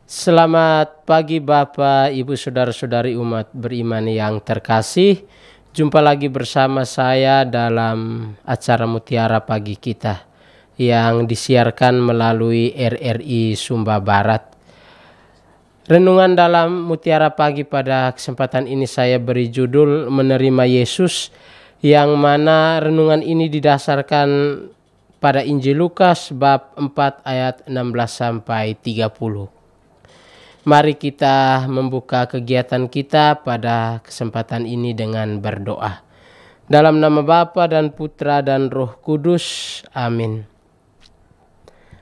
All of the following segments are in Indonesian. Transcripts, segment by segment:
Selamat pagi Bapak, Ibu, Saudara-saudari umat beriman yang terkasih. Jumpa lagi bersama saya dalam acara Mutiara Pagi kita yang disiarkan melalui RRI Sumba Barat. Renungan dalam Mutiara Pagi pada kesempatan ini saya beri judul Menerima Yesus, yang mana renungan ini didasarkan pada Injil Lukas bab 4 ayat 16 sampai 30. Mari kita membuka kegiatan kita pada kesempatan ini dengan berdoa. Dalam nama Bapa dan Putra dan Roh Kudus. Amin.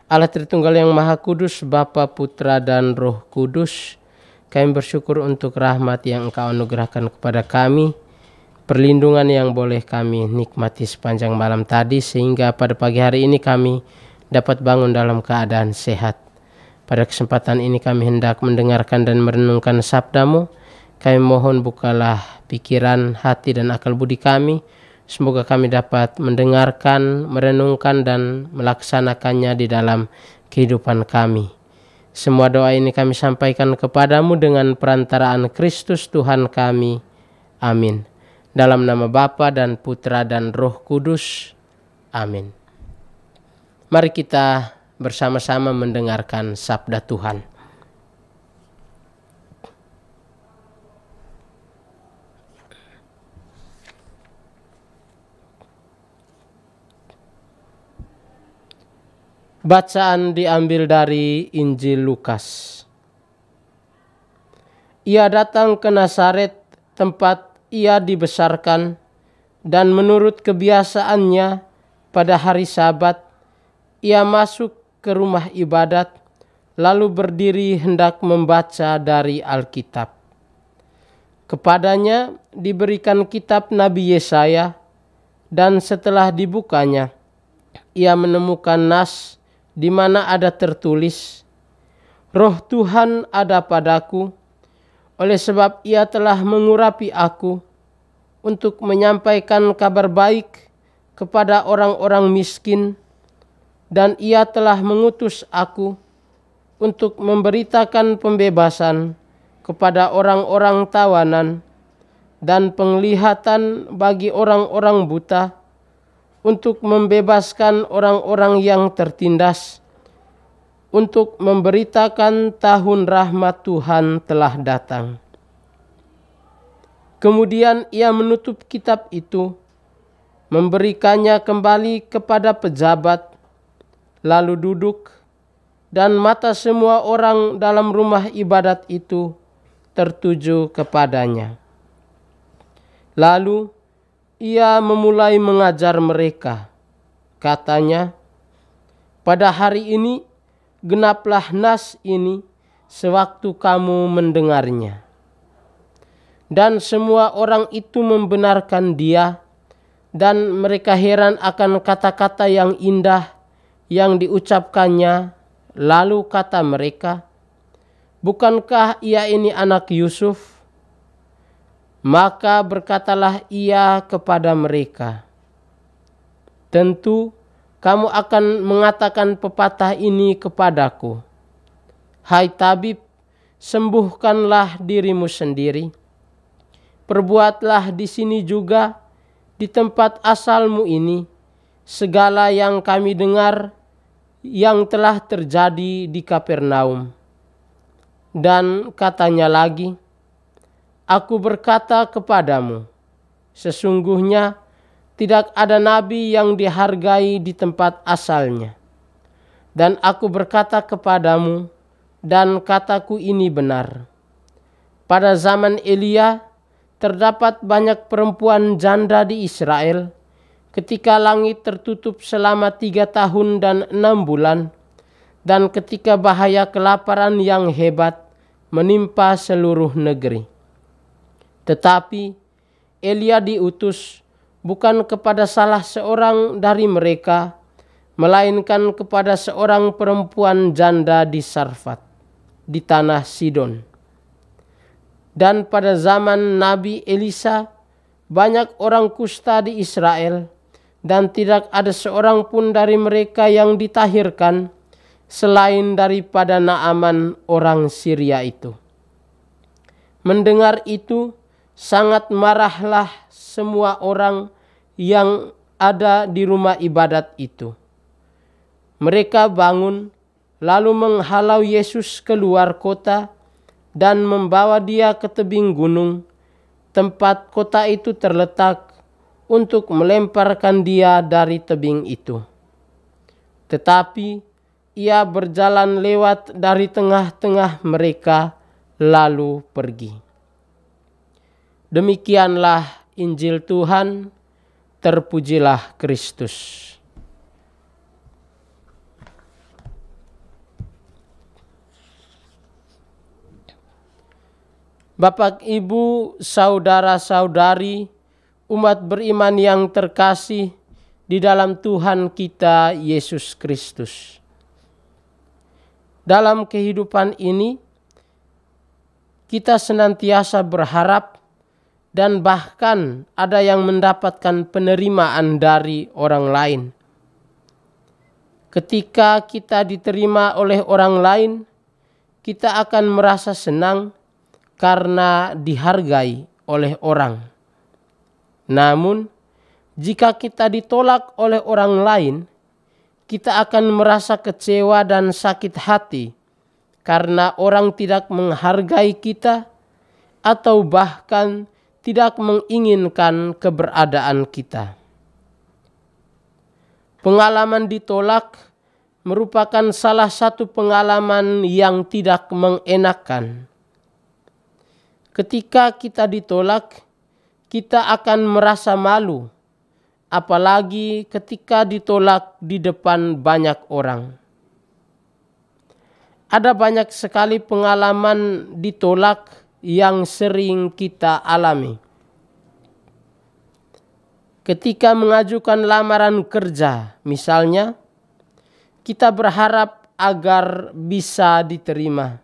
Allah Tritunggal yang Maha Kudus, Bapa, Putra dan Roh Kudus, kami bersyukur untuk rahmat yang Engkau anugerahkan kepada kami, perlindungan yang boleh kami nikmati sepanjang malam tadi, sehingga pada pagi hari ini kami dapat bangun dalam keadaan sehat. Pada kesempatan ini kami hendak mendengarkan dan merenungkan sabda-Mu. Kami mohon bukalah pikiran, hati, dan akal budi kami. Semoga kami dapat mendengarkan, merenungkan, dan melaksanakannya di dalam kehidupan kami. Semua doa ini kami sampaikan kepadamu dengan perantaraan Kristus Tuhan kami. Amin. Dalam nama Bapa dan Putra dan Roh Kudus. Amin. Mari kita bersama-sama mendengarkan sabda Tuhan. Bacaan diambil dari Injil Lukas. Ia datang ke Nazaret, tempat ia dibesarkan, dan menurut kebiasaannya pada hari Sabat ia masuk ke rumah ibadat, lalu berdiri hendak membaca dari Alkitab. Kepadanya diberikan kitab Nabi Yesaya, dan setelah dibukanya, ia menemukan nas di mana ada tertulis, Roh Tuhan ada padaku, oleh sebab ia telah mengurapi aku untuk menyampaikan kabar baik kepada orang-orang miskin, dan ia telah mengutus aku untuk memberitakan pembebasan kepada orang-orang tawanan dan penglihatan bagi orang-orang buta, untuk membebaskan orang-orang yang tertindas, untuk memberitakan tahun rahmat Tuhan telah datang. Kemudian ia menutup kitab itu, memberikannya kembali kepada pejabat, lalu duduk, dan mata semua orang dalam rumah ibadat itu tertuju kepadanya. Lalu ia memulai mengajar mereka. Katanya, pada hari ini genaplah nas ini sewaktu kamu mendengarnya. Dan semua orang itu membenarkan dia, dan mereka heran akan kata-kata yang indah yang diucapkannya. Lalu kata mereka, bukankah ia ini anak Yusuf? Maka berkatalah ia kepada mereka, tentu kamu akan mengatakan pepatah ini kepadaku, hai tabib, sembuhkanlah dirimu sendiri. Perbuatlah di sini juga, di tempat asalmu ini, segala yang kami dengar yang telah terjadi di Kapernaum. Dan katanya lagi, aku berkata kepadamu, sesungguhnya tidak ada nabi yang dihargai di tempat asalnya. Dan aku berkata kepadamu, dan kataku ini benar, pada zaman Elia terdapat banyak perempuan janda di Israel, ketika langit tertutup selama 3 tahun dan 6 bulan, dan ketika bahaya kelaparan yang hebat menimpa seluruh negeri. Tetapi Elia diutus bukan kepada salah seorang dari mereka, melainkan kepada seorang perempuan janda di Sarfat, di tanah Sidon. Dan pada zaman Nabi Elisa, banyak orang kusta di Israel, dan tidak ada seorang pun dari mereka yang ditahirkan, selain daripada Naaman orang Syria itu. Mendengar itu, sangat marahlah semua orang yang ada di rumah ibadat itu. Mereka bangun lalu menghalau Yesus keluar kota dan membawa dia ke tebing gunung, tempat kota itu terletak, untuk melemparkan dia dari tebing itu. Tetapi ia berjalan lewat dari tengah-tengah mereka lalu pergi. Demikianlah Injil Tuhan, terpujilah Kristus. Bapak, Ibu, saudara-saudari, umat beriman yang terkasih di dalam Tuhan kita Yesus Kristus. Dalam kehidupan ini, kita senantiasa berharap dan bahkan ada yang mendapatkan penerimaan dari orang lain. Ketika kita diterima oleh orang lain, kita akan merasa senang karena dihargai oleh orang. Namun, jika kita ditolak oleh orang lain, kita akan merasa kecewa dan sakit hati karena orang tidak menghargai kita atau bahkan tidak menginginkan keberadaan kita. Pengalaman ditolak merupakan salah satu pengalaman yang tidak mengenakan. Ketika kita ditolak, kita akan merasa malu, apalagi ketika ditolak di depan banyak orang. Ada banyak sekali pengalaman ditolak yang sering kita alami. Ketika mengajukan lamaran kerja, misalnya, kita berharap agar bisa diterima.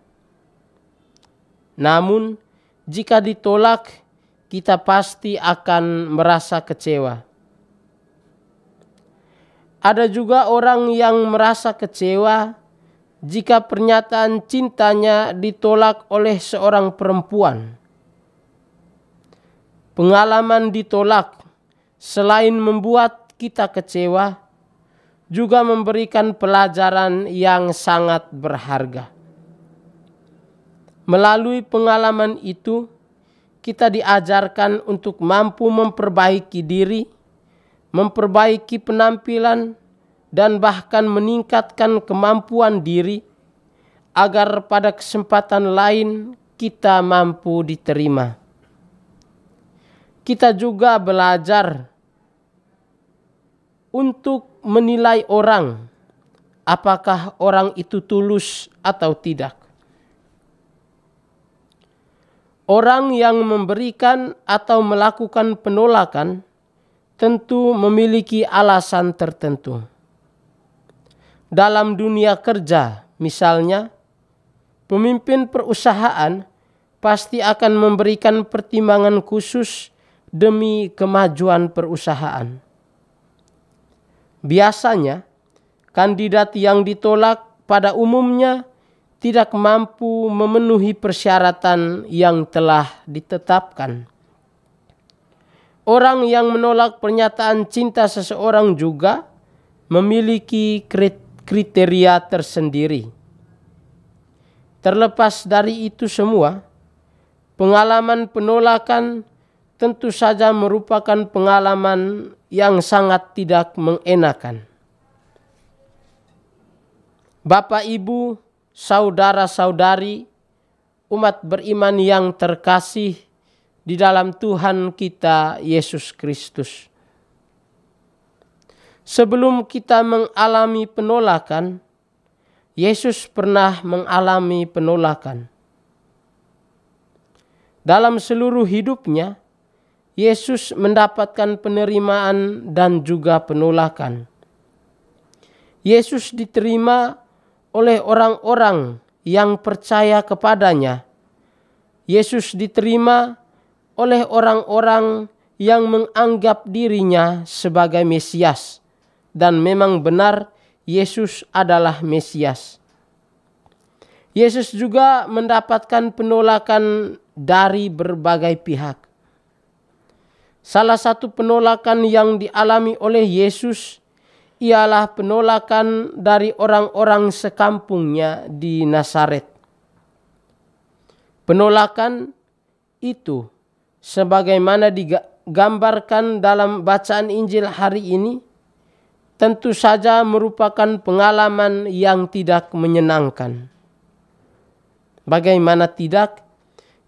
Namun, jika ditolak, kita pasti akan merasa kecewa. Ada juga orang yang merasa kecewa jika pernyataan cintanya ditolak oleh seorang perempuan. Pengalaman ditolak selain membuat kita kecewa, juga memberikan pelajaran yang sangat berharga. Melalui pengalaman itu, kita diajarkan untuk mampu memperbaiki diri, memperbaiki penampilan, dan bahkan meningkatkan kemampuan diri, agar pada kesempatan lain kita mampu diterima. Kita juga belajar untuk menilai orang, apakah orang itu tulus atau tidak. Orang yang memberikan atau melakukan penolakan tentu memiliki alasan tertentu. Dalam dunia kerja, misalnya, pemimpin perusahaan pasti akan memberikan pertimbangan khusus demi kemajuan perusahaan. Biasanya, kandidat yang ditolak pada umumnya tidak mampu memenuhi persyaratan yang telah ditetapkan. Orang yang menolak pernyataan cinta seseorang juga memiliki kriteria tersendiri. Terlepas dari itu semua, pengalaman penolakan tentu saja merupakan pengalaman yang sangat tidak mengenakan. Bapak, Ibu, saudara-saudari, umat beriman yang terkasih di dalam Tuhan kita Yesus Kristus. Sebelum kita mengalami penolakan, Yesus pernah mengalami penolakan. Dalam seluruh hidupnya, Yesus mendapatkan penerimaan dan juga penolakan. Yesus diterima oleh orang-orang yang percaya kepadanya. Yesus diterima oleh orang-orang yang menganggap dirinya sebagai Mesias. Dan memang benar Yesus adalah Mesias. Yesus juga mendapatkan penolakan dari berbagai pihak. Salah satu penolakan yang dialami oleh Yesus ialah penolakan dari orang-orang sekampungnya di Nazaret. Penolakan itu sebagaimana digambarkan dalam bacaan Injil hari ini tentu saja merupakan pengalaman yang tidak menyenangkan. Bagaimana tidak,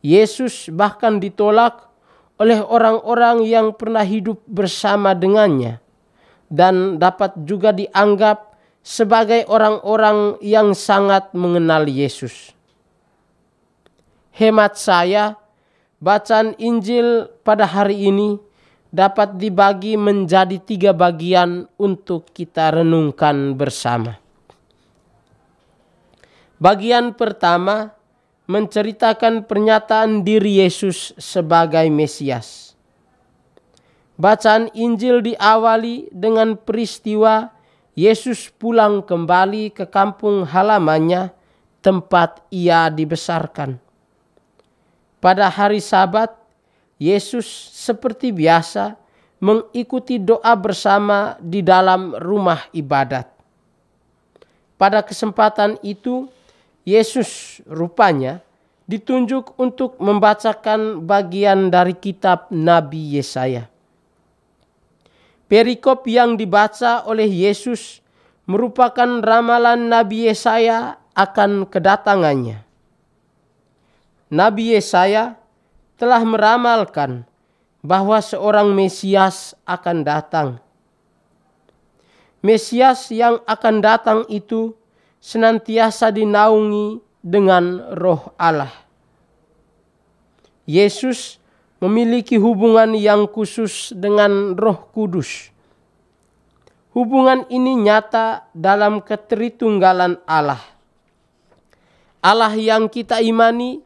Yesus bahkan ditolak oleh orang-orang yang pernah hidup bersama dengannya dan dapat juga dianggap sebagai orang-orang yang sangat mengenal Yesus. Hemat saya, bacaan Injil pada hari ini dapat dibagi menjadi 3 bagian untuk kita renungkan bersama. Bagian pertama menceritakan pernyataan diri Yesus sebagai Mesias. Bacaan Injil diawali dengan peristiwa Yesus pulang kembali ke kampung halamannya tempat ia dibesarkan. Pada hari Sabat, Yesus seperti biasa mengikuti doa bersama di dalam rumah ibadat. Pada kesempatan itu, Yesus rupanya ditunjuk untuk membacakan bagian dari kitab Nabi Yesaya. Perikop yang dibaca oleh Yesus merupakan ramalan Nabi Yesaya akan kedatangannya. Nabi Yesaya telah meramalkan bahwa seorang Mesias akan datang. Mesias yang akan datang itu senantiasa dinaungi dengan Roh Allah. Yesus memiliki hubungan yang khusus dengan Roh Kudus. Hubungan ini nyata dalam ketritunggalan Allah. Allah yang kita imani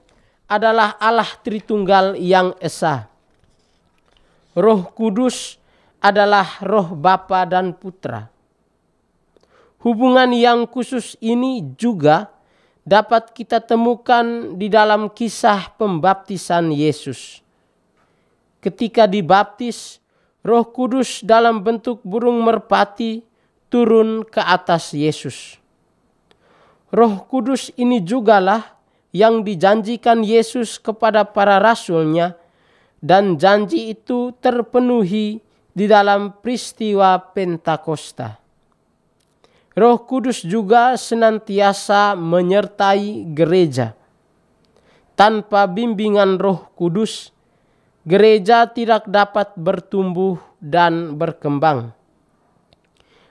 adalah Allah Tritunggal yang esa. Roh Kudus adalah Roh Bapa dan Putra. Hubungan yang khusus ini juga dapat kita temukan di dalam kisah pembaptisan Yesus. Ketika dibaptis, Roh Kudus dalam bentuk burung merpati turun ke atas Yesus. Roh Kudus ini jugalah yang dijanjikan Yesus kepada para rasulnya, dan janji itu terpenuhi di dalam peristiwa Pentakosta. Roh Kudus juga senantiasa menyertai gereja. Tanpa bimbingan Roh Kudus, gereja tidak dapat bertumbuh dan berkembang.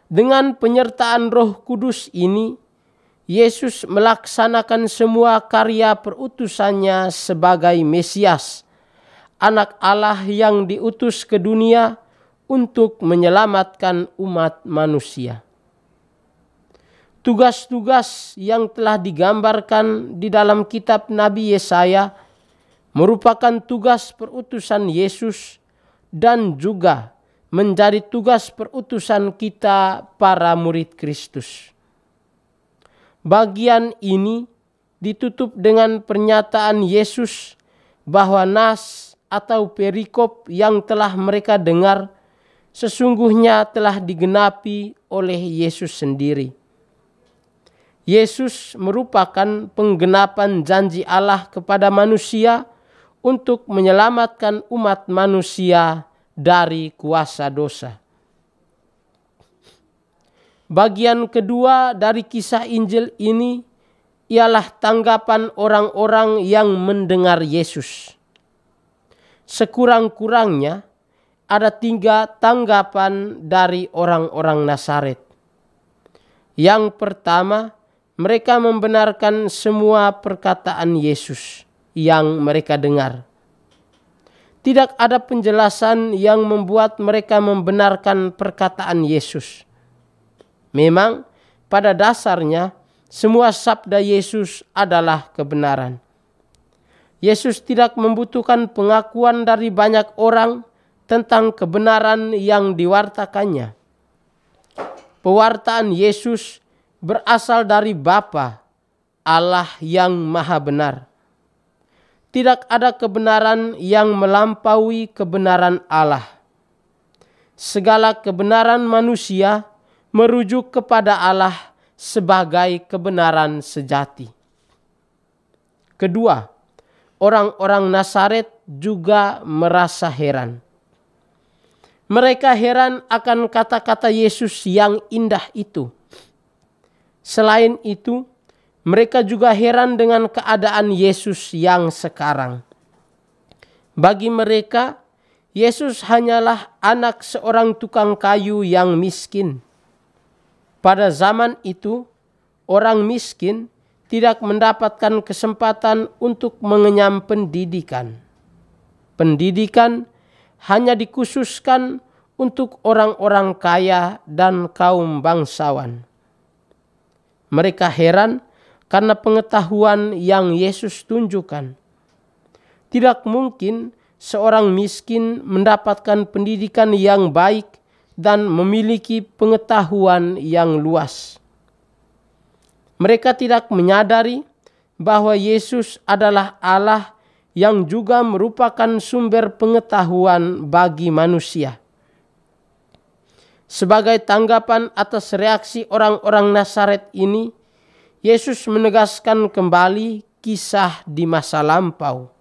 Dengan penyertaan Roh Kudus ini, Yesus melaksanakan semua karya perutusannya sebagai Mesias, Anak Allah yang diutus ke dunia untuk menyelamatkan umat manusia. Tugas-tugas yang telah digambarkan di dalam kitab Nabi Yesaya merupakan tugas perutusan Yesus dan juga menjadi tugas perutusan kita para murid Kristus. Bagian ini ditutup dengan pernyataan Yesus bahwa nas atau perikop yang telah mereka dengar sesungguhnya telah digenapi oleh Yesus sendiri. Yesus merupakan penggenapan janji Allah kepada manusia untuk menyelamatkan umat manusia dari kuasa dosa. Bagian kedua dari kisah Injil ini ialah tanggapan orang-orang yang mendengar Yesus. Sekurang-kurangnya ada 3 tanggapan dari orang-orang Nazaret. Yang pertama, mereka membenarkan semua perkataan Yesus yang mereka dengar. Tidak ada penjelasan yang membuat mereka membenarkan perkataan Yesus. Memang pada dasarnya semua sabda Yesus adalah kebenaran. Yesus tidak membutuhkan pengakuan dari banyak orang tentang kebenaran yang diwartakannya. Pewartaan Yesus berasal dari Bapa, Allah yang maha benar. Tidak ada kebenaran yang melampaui kebenaran Allah. Segala kebenaran manusia merujuk kepada Allah sebagai kebenaran sejati. Kedua, orang-orang Nazaret juga merasa heran. Mereka heran akan kata-kata Yesus yang indah itu. Selain itu, mereka juga heran dengan keadaan Yesus yang sekarang. Bagi mereka, Yesus hanyalah anak seorang tukang kayu yang miskin. Pada zaman itu, orang miskin tidak mendapatkan kesempatan untuk mengenyam pendidikan. Pendidikan hanya dikhususkan untuk orang-orang kaya dan kaum bangsawan. Mereka heran karena pengetahuan yang Yesus tunjukkan. Tidak mungkin seorang miskin mendapatkan pendidikan yang baik dan memiliki pengetahuan yang luas. Mereka tidak menyadari bahwa Yesus adalah Allah yang juga merupakan sumber pengetahuan bagi manusia. Sebagai tanggapan atas reaksi orang-orang Nazaret ini, Yesus menegaskan kembali kisah di masa lampau.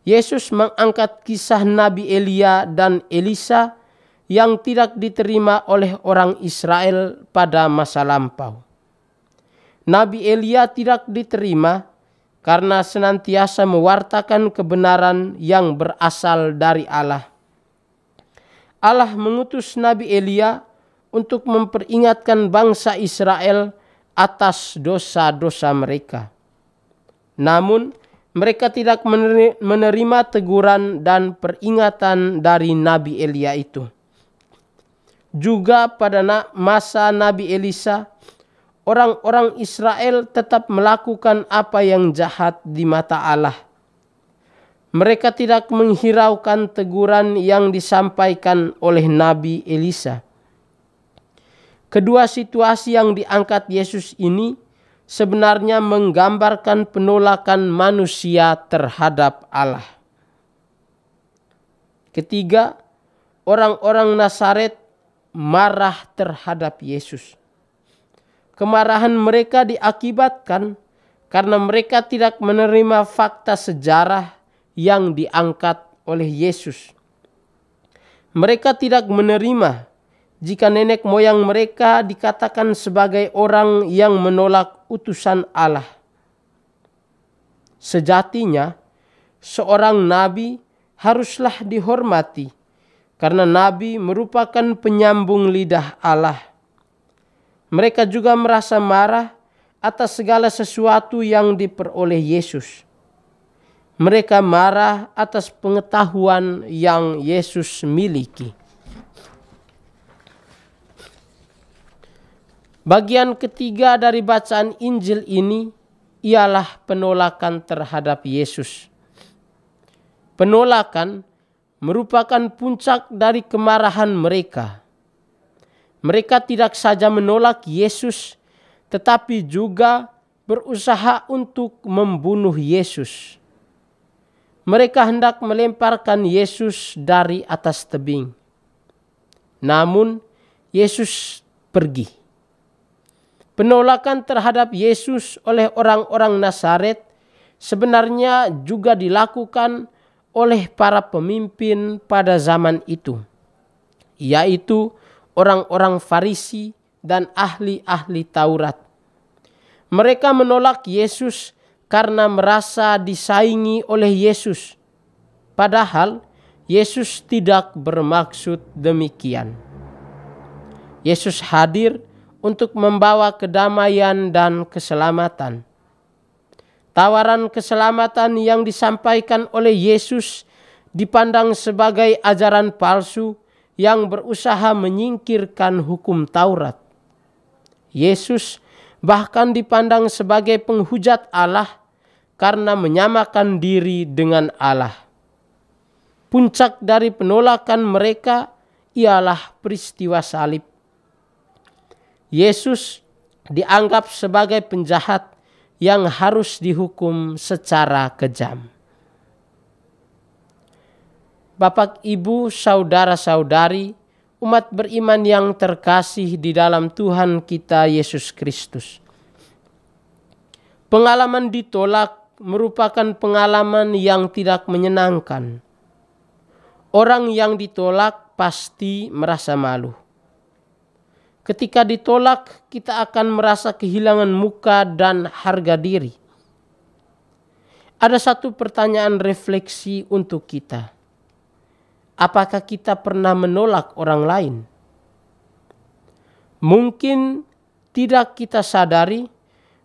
Yesus mengangkat kisah Nabi Elia dan Elisa yang tidak diterima oleh orang Israel pada masa lampau. Nabi Elia tidak diterima karena senantiasa mewartakan kebenaran yang berasal dari Allah. Allah mengutus Nabi Elia untuk memperingatkan bangsa Israel atas dosa-dosa mereka. Namun, mereka tidak menerima teguran dan peringatan dari Nabi Elia itu. Juga pada masa Nabi Elisa, orang-orang Israel tetap melakukan apa yang jahat di mata Allah. Mereka tidak menghiraukan teguran yang disampaikan oleh Nabi Elisa. Kedua situasi yang diangkat Yesus ini sebenarnya menggambarkan penolakan manusia terhadap Allah. Ketiga, orang-orang Nazaret marah terhadap Yesus. Kemarahan mereka diakibatkan karena mereka tidak menerima fakta sejarah yang diangkat oleh Yesus. Mereka tidak menerima jika nenek moyang mereka dikatakan sebagai orang yang menolak utusan Allah. Sejatinya, seorang nabi haruslah dihormati karena nabi merupakan penyambung lidah Allah. Mereka juga merasa marah atas segala sesuatu yang diperoleh Yesus. Mereka marah atas pengetahuan yang Yesus miliki. Bagian ketiga dari bacaan Injil ini ialah penolakan terhadap Yesus. Penolakan merupakan puncak dari kemarahan mereka. Mereka tidak saja menolak Yesus, tetapi juga berusaha untuk membunuh Yesus. Mereka hendak melemparkan Yesus dari atas tebing. Namun, Yesus pergi. Penolakan terhadap Yesus oleh orang-orang Nazaret sebenarnya juga dilakukan oleh para pemimpin pada zaman itu, yaitu orang-orang Farisi dan ahli-ahli Taurat. Mereka menolak Yesus karena merasa disaingi oleh Yesus, padahal Yesus tidak bermaksud demikian. Yesus hadir untuk membawa kedamaian dan keselamatan. Tawaran keselamatan yang disampaikan oleh Yesus dipandang sebagai ajaran palsu yang berusaha menyingkirkan hukum Taurat. Yesus bahkan dipandang sebagai penghujat Allah karena menyamakan diri dengan Allah. Puncak dari penolakan mereka ialah peristiwa salib. Yesus dianggap sebagai penjahat yang harus dihukum secara kejam. Bapak, Ibu, saudara-saudari, umat beriman yang terkasih di dalam Tuhan kita Yesus Kristus. Pengalaman ditolak merupakan pengalaman yang tidak menyenangkan. Orang yang ditolak pasti merasa malu. Ketika ditolak, kita akan merasa kehilangan muka dan harga diri. Ada satu pertanyaan refleksi untuk kita. Apakah kita pernah menolak orang lain? Mungkin tidak kita sadari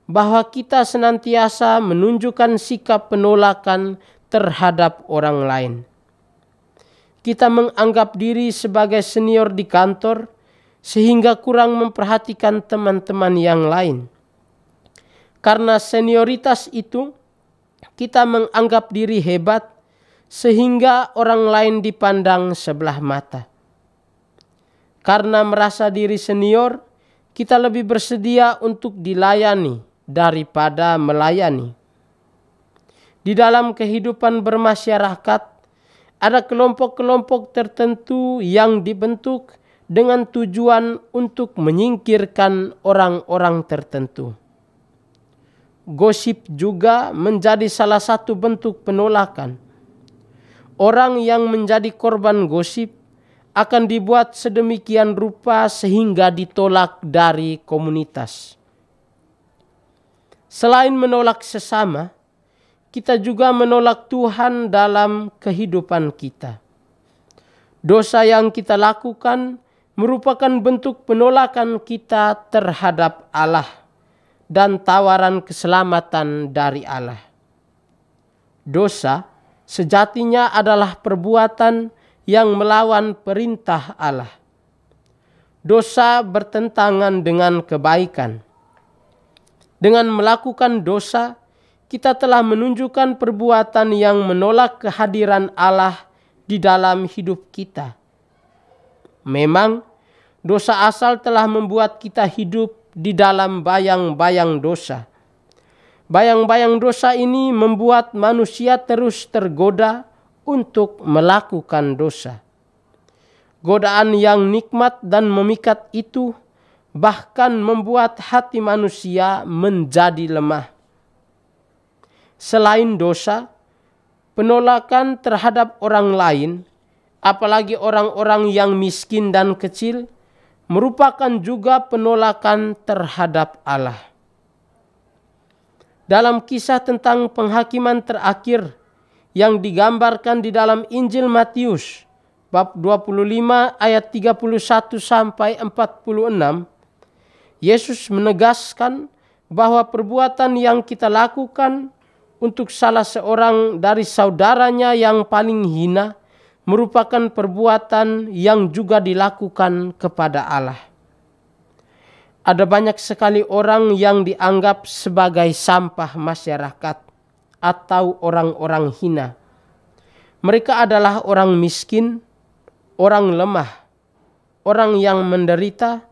bahwa kita senantiasa menunjukkan sikap penolakan terhadap orang lain. Kita menganggap diri sebagai senior di kantor sehingga kurang memperhatikan teman-teman yang lain. Karena senioritas itu, kita menganggap diri hebat sehingga orang lain dipandang sebelah mata. Karena merasa diri senior, kita lebih bersedia untuk dilayani daripada melayani. Di dalam kehidupan bermasyarakat, ada kelompok-kelompok tertentu yang dibentuk dengan tujuan untuk menyingkirkan orang-orang tertentu. Gosip juga menjadi salah satu bentuk penolakan. Orang yang menjadi korban gosip akan dibuat sedemikian rupa sehingga ditolak dari komunitas. Selain menolak sesama, kita juga menolak Tuhan dalam kehidupan kita. Dosa yang kita lakukan merupakan bentuk penolakan kita terhadap Allah dan tawaran keselamatan dari Allah. Dosa sejatinya adalah perbuatan yang melawan perintah Allah. Dosa bertentangan dengan kebaikan. Dengan melakukan dosa, kita telah menunjukkan perbuatan yang menolak kehadiran Allah di dalam hidup kita. Memang, dosa asal telah membuat kita hidup di dalam bayang-bayang dosa. Bayang-bayang dosa ini membuat manusia terus tergoda untuk melakukan dosa. Godaan yang nikmat dan memikat itu bahkan membuat hati manusia menjadi lemah. Selain dosa, penolakan terhadap orang lain, apalagi orang-orang yang miskin dan kecil, merupakan juga penolakan terhadap Allah. Dalam kisah tentang penghakiman terakhir yang digambarkan di dalam Injil Matius bab 25 ayat 31 sampai 46, Yesus menegaskan bahwa perbuatan yang kita lakukan untuk salah seorang dari saudaranya yang paling hina merupakan perbuatan yang juga dilakukan kepada Allah. Ada banyak sekali orang yang dianggap sebagai sampah masyarakat atau orang-orang hina. Mereka adalah orang miskin, orang lemah, orang yang menderita,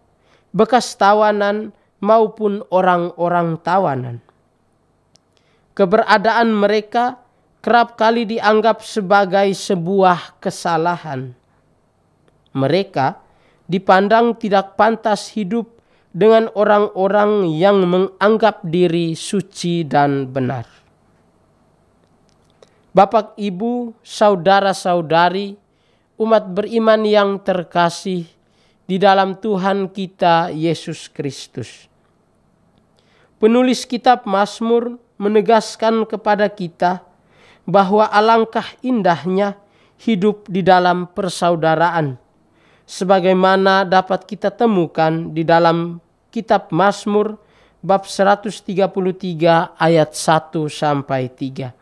bekas tawanan maupun orang-orang tawanan. Keberadaan mereka kerap kali dianggap sebagai sebuah kesalahan. Mereka dipandang tidak pantas hidup dengan orang-orang yang menganggap diri suci dan benar. Bapak, Ibu, saudara-saudari, umat beriman yang terkasih di dalam Tuhan kita Yesus Kristus. Penulis kitab Mazmur menegaskan kepada kita bahwa alangkah indahnya hidup di dalam persaudaraan, sebagaimana dapat kita temukan di dalam kitab Mazmur bab 133 ayat 1 sampai 3.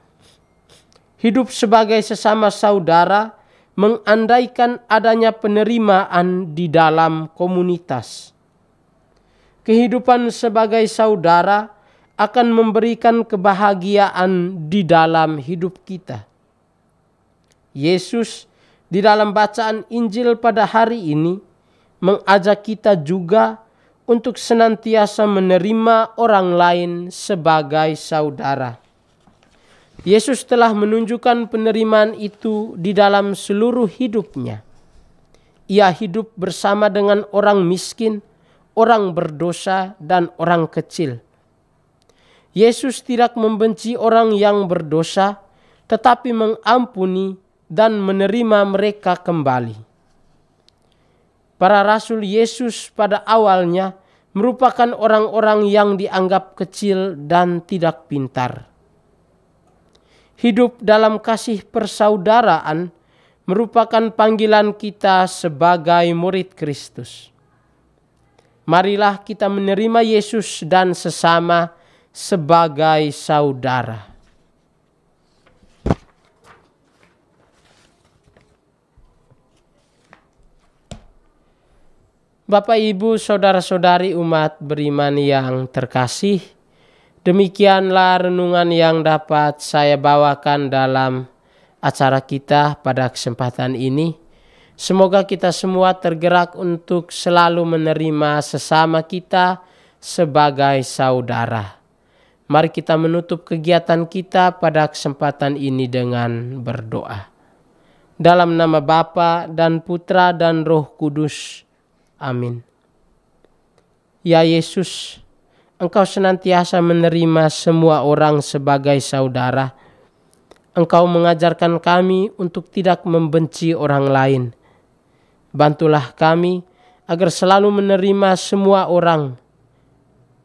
Hidup sebagai sesama saudara mengandaikan adanya penerimaan di dalam komunitas. Kehidupan sebagai saudara akan memberikan kebahagiaan di dalam hidup kita. Yesus di dalam bacaan Injil pada hari ini mengajak kita juga untuk senantiasa menerima orang lain sebagai saudara. Yesus telah menunjukkan penerimaan itu di dalam seluruh hidupnya. Ia hidup bersama dengan orang miskin, orang berdosa, dan orang kecil. Yesus tidak membenci orang yang berdosa, tetapi mengampuni dan menerima mereka kembali. Para rasul Yesus pada awalnya merupakan orang-orang yang dianggap kecil dan tidak pintar. Hidup dalam kasih persaudaraan merupakan panggilan kita sebagai murid Kristus. Marilah kita menerima Yesus dan sesama sebagai saudara. Bapak, Ibu, saudara-saudari umat beriman yang terkasih, demikianlah renungan yang dapat saya bawakan dalam acara kita pada kesempatan ini. Semoga kita semua tergerak untuk selalu menerima sesama kita sebagai saudara. Mari kita menutup kegiatan kita pada kesempatan ini dengan berdoa. Dalam nama Bapa dan Putra dan Roh Kudus. Amin. Ya Yesus, Engkau senantiasa menerima semua orang sebagai saudara. Engkau mengajarkan kami untuk tidak membenci orang lain. Bantulah kami agar selalu menerima semua orang,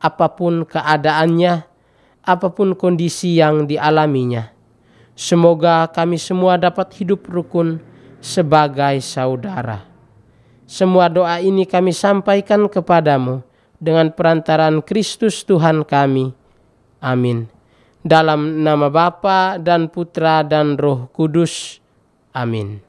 apapun keadaannya, apapun kondisi yang dialaminya. Semoga kami semua dapat hidup rukun sebagai saudara. Semua doa ini kami sampaikan kepadamu dengan perantaraan Kristus Tuhan kami. Amin. Dalam nama Bapa dan Putra dan Roh Kudus. Amin.